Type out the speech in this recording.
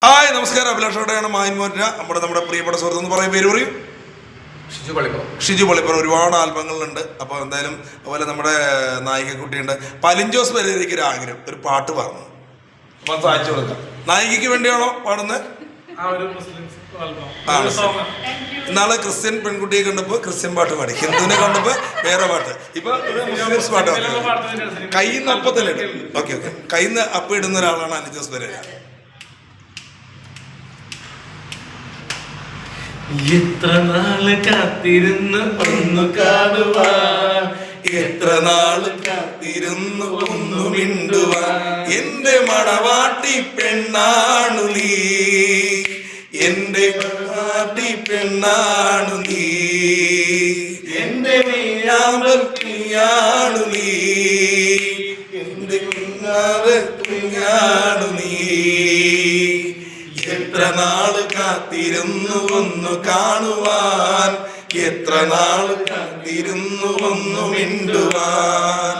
Hi നമസ്കാരം, അഭിലാഷോടെയാണ് മായൻമോറ്റ. നമ്മുടെ പ്രിയപ്പെട്ട സുഹൃത്ത് എന്ന് പറയും, പേര് പറയും, ഷിജു പള്ളിപ്പുറം. ഒരുപാട് ആൽബങ്ങളുണ്ട്. അപ്പോൾ എന്തായാലും അതുപോലെ നമ്മുടെ നായികക്കുട്ടിയുണ്ട്. പലിഞ്ചോസ് പെരേരയ്ക്ക് ഒരു ആഗ്രഹം, ഒരു പാട്ട് പാടുന്നു. അപ്പം സാധിച്ചു കൊടുക്കാം. നായികയ്ക്ക് വേണ്ടിയാണോ പാടുന്നത്? ഇന്നാളെ ക്രിസ്ത്യൻ പെൺകുട്ടിയെ കണ്ടപ്പോൾ ക്രിസ്ത്യൻ പാട്ട് പാടി, ഹിന്ദുവിനെ കണ്ടപ്പോൾ വേറെ പാട്ട്, ഇപ്പൊ മുസ്ലിംസ് പാട്ട്. കയ്യിൽ നിന്ന് അപ്പത്തിലിട്ട് ഓക്കെ കയ്യിൽ നിന്ന് അപ്പം ഇടുന്ന ഒരാളാണ് അലിജോസ് പെരേര. എത്ര നാള് കാത്തിരുന്ന് ഒന്ന് കാണുവാൻ, എത്ര നാള് കാത്തിരുന്ന് ഒന്ന് മിണ്ടുവാൻ, എന്റെ മണവാട്ടി പെണ്ണാണു നീ, എന്റെ മണവാട്ടി പെണ്ണാണു നീ, എന്റെ നീയാമ്പൽ കുഞ്ഞാണു നീ, എന്റെ കുഞ്ഞാവൽ കുഞ്ഞാണു നീ. എത്ര നാള് കാത്തിരുന്നു ഒന്ന് കാണുവാൻ, എത്ര നാള് കാത്തിരുന്നു ഒന്ന് മിണ്ടുവാൻ.